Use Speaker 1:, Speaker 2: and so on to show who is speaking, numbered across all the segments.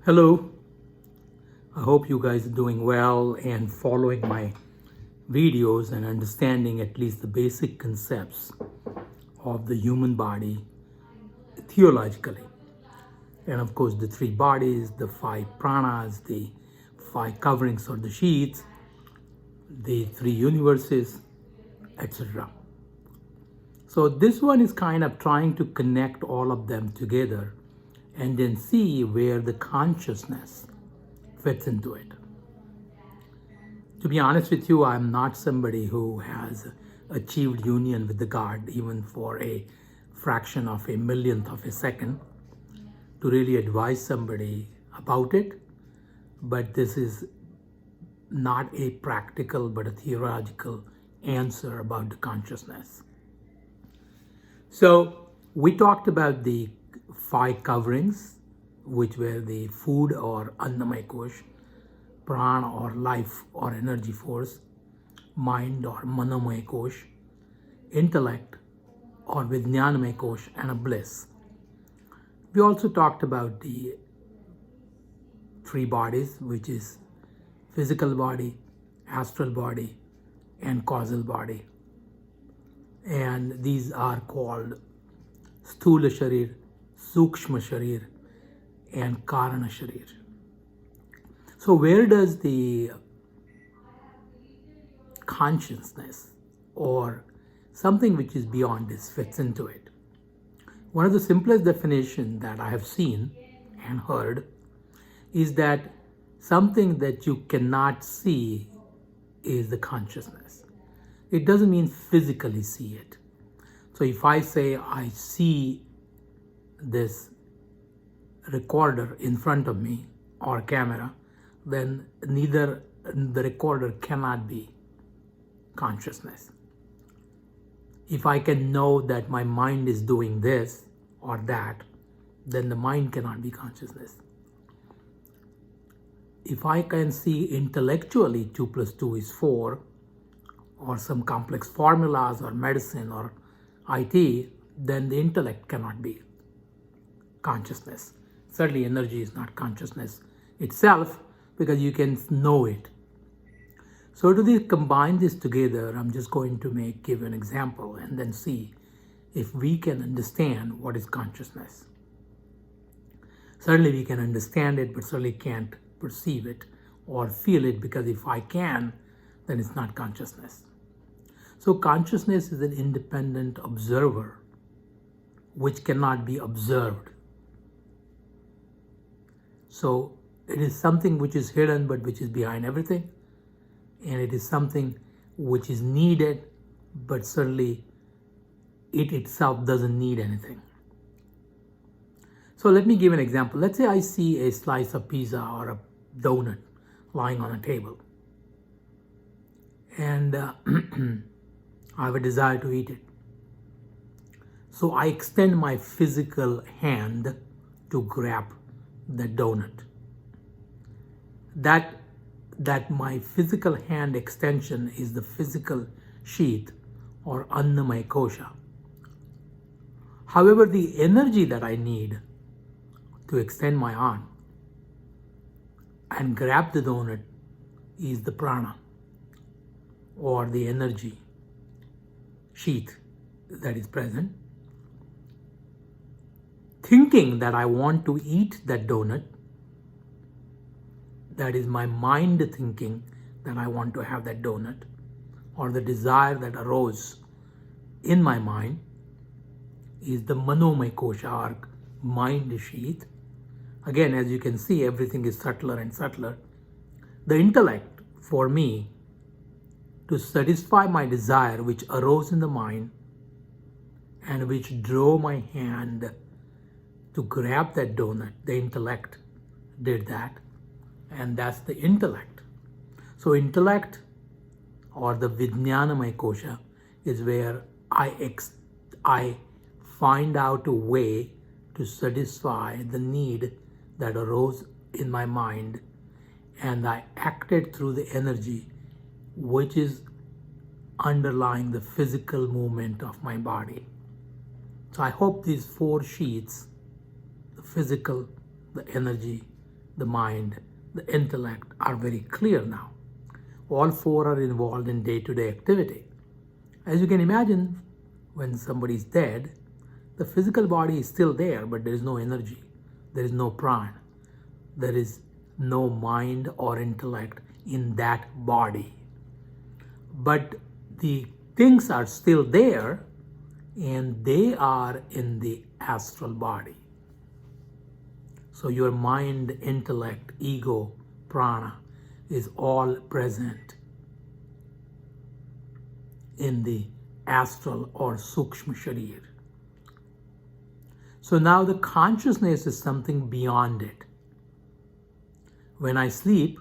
Speaker 1: Hello, I hope you guys are doing well and following my videos and understanding at least the basic concepts of the human body theologically. And of course, the three bodies, the five pranas, the five coverings or the sheaths, the three universes, etc. So this one is kind of trying to connect all of them together and then see where the consciousness fits into it. To be honest with you, I'm not somebody who has achieved union with the God even for a fraction of a millionth of a second to really advise somebody about it. But this is not a practical but a theological answer about the consciousness. So we talked about the five coverings, which were the food or annamaya kosh, prana or life or energy force, mind or manomaya kosh, intellect or vijnanamaya kosh, and a bliss. We also talked about the three bodies, which is physical body, astral body, and causal body. And these are called Sthula Sharir, Sukshma Sharir, and Karana Sharir. So where does the consciousness or something which is beyond this fits into it? One of the simplest definitions that I have seen and heard is that something that you cannot see is the consciousness. It doesn't mean physically see it. So if I say I see this recorder in front of me or camera, then neither the recorder cannot be consciousness. If I can know that my mind is doing this or that, then the mind cannot be consciousness. If I can see intellectually 2 plus 2 is 4, or some complex formulas or medicine or IT, then the intellect cannot be consciousness. Certainly energy is not consciousness itself because you can know it. So to combine this together, I'm just going to give an example and then see if we can understand what is consciousness. Certainly we can understand it, but certainly can't perceive it or feel it, because if I can, then it's not consciousness. So consciousness is an independent observer which cannot be observed. So it is something which is hidden but which is behind everything. And it is something which is needed, but certainly it itself doesn't need anything. So let me give an example. Let's say I see a slice of pizza or a donut lying on a table. And I have a desire to eat it. So I extend my physical hand to grab the donut. That my physical hand extension is the physical sheath or annamaya kosha. However, the energy that I need to extend my arm and grab the donut is the prana or the energy sheath that is present. Thinking that I want to eat that donut, that is my mind thinking that I want to have that donut, or the desire that arose in my mind, is the manomaya kosha or mind sheath. Again, as you can see, everything is subtler and subtler. The intellect, for me, to satisfy my desire which arose in the mind and which drove my hand to grab that donut, the intellect did that. And that's the intellect. So intellect or the vijnanamaya kosha is where I find out a way to satisfy the need that arose in my mind, and I acted through the energy which is underlying the physical movement of my body. So I hope these four sheaths, the physical, the energy, the mind, the intellect are very clear now. All four are involved in day-to-day activity. As you can imagine, when somebody is dead, the physical body is still there, but there is no energy, there is no prana, there is no mind or intellect in that body. But the things are still there, and they are in the astral body. So your mind, intellect, ego, prana is all present in the astral or sukshma sharir. So now the consciousness is something beyond it. When I sleep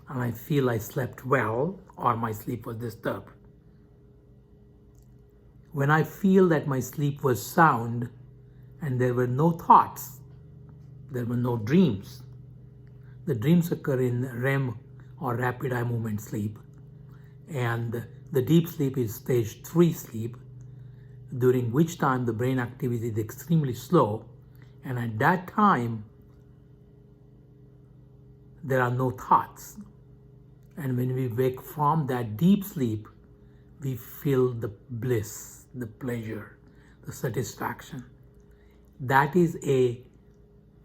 Speaker 1: and I feel I slept well or my sleep was disturbed, when I feel that my sleep was sound and there were no thoughts, there were no dreams. The dreams occur in REM or rapid eye movement sleep, and the deep sleep is stage 3 sleep, during which time the brain activity is extremely slow, and at that time there are no thoughts. And when we wake from that deep sleep, we feel the bliss, the pleasure, the satisfaction. That is a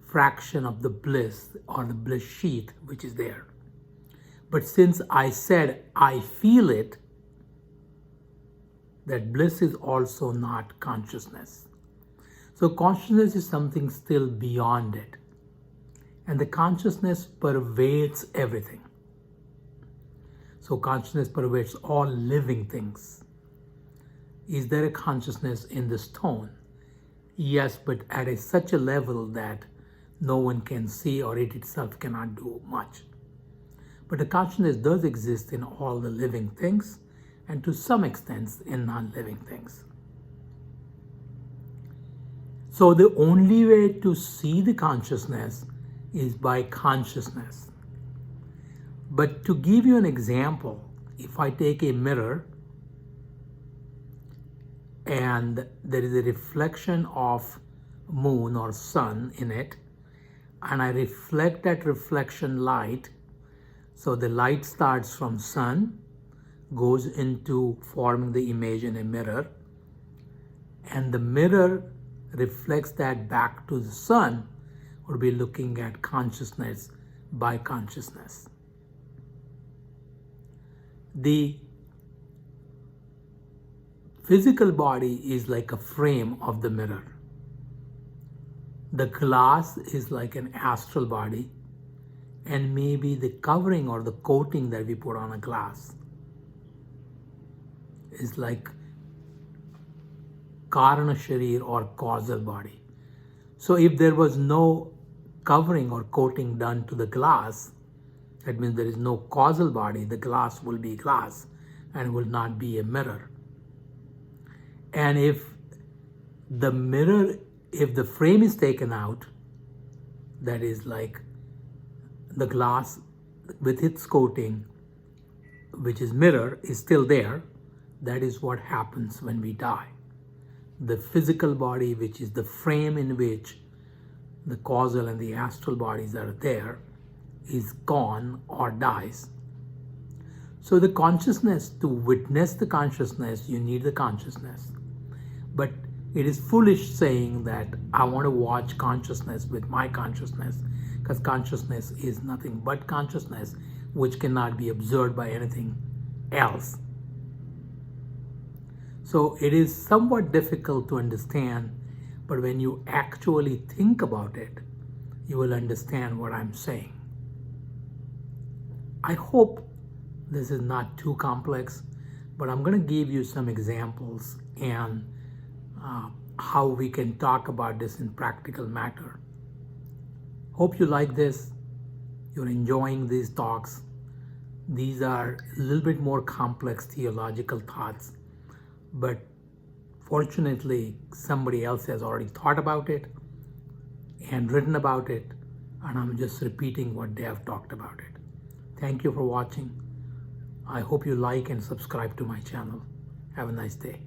Speaker 1: fraction of the bliss or the bliss sheath which is there. But since I said I feel it, that bliss is also not consciousness. So consciousness is something still beyond it. And the consciousness pervades everything. So consciousness pervades all living things. Is there a consciousness in the stone? Yes, but at such a level that no one can see, or it itself cannot do much. But the consciousness does exist in all the living things, and to some extent in non-living things. So the only way to see the consciousness is by consciousness. But to give you an example, if I take a mirror and there is a reflection of moon or sun in it, and I reflect that reflection light, so the light starts from sun, goes into forming the image in a mirror, and the mirror reflects that back to the sun, would be looking at consciousness by consciousness. The physical body is like a frame of the mirror. The glass is like an astral body, and maybe the covering or the coating that we put on a glass is like Karana Sharir or causal body. So if there was no covering or coating done to the glass, that means there is no causal body, the glass will be glass and will not be a mirror. And if the mirror, if the frame is taken out, that is like the glass with its coating, which is mirror, is still there, that is what happens when we die. The physical body, which is the frame in which the causal and the astral bodies are there, is gone or dies. So the consciousness, to witness the consciousness, you need the consciousness. But it is foolish saying that I want to watch consciousness with my consciousness, because consciousness is nothing but consciousness, which cannot be observed by anything else. So it is somewhat difficult to understand, but when you actually think about it, you will understand what I'm saying. I hope this is not too complex, but I'm going to give you some examples and how we can talk about this in practical matter. Hope you like this. You're enjoying these talks. These are a little bit more complex theological thoughts, but fortunately somebody else has already thought about it and written about it, and I'm just repeating what they have talked about it. Thank you for watching. I hope you like and subscribe to my channel. Have a nice day.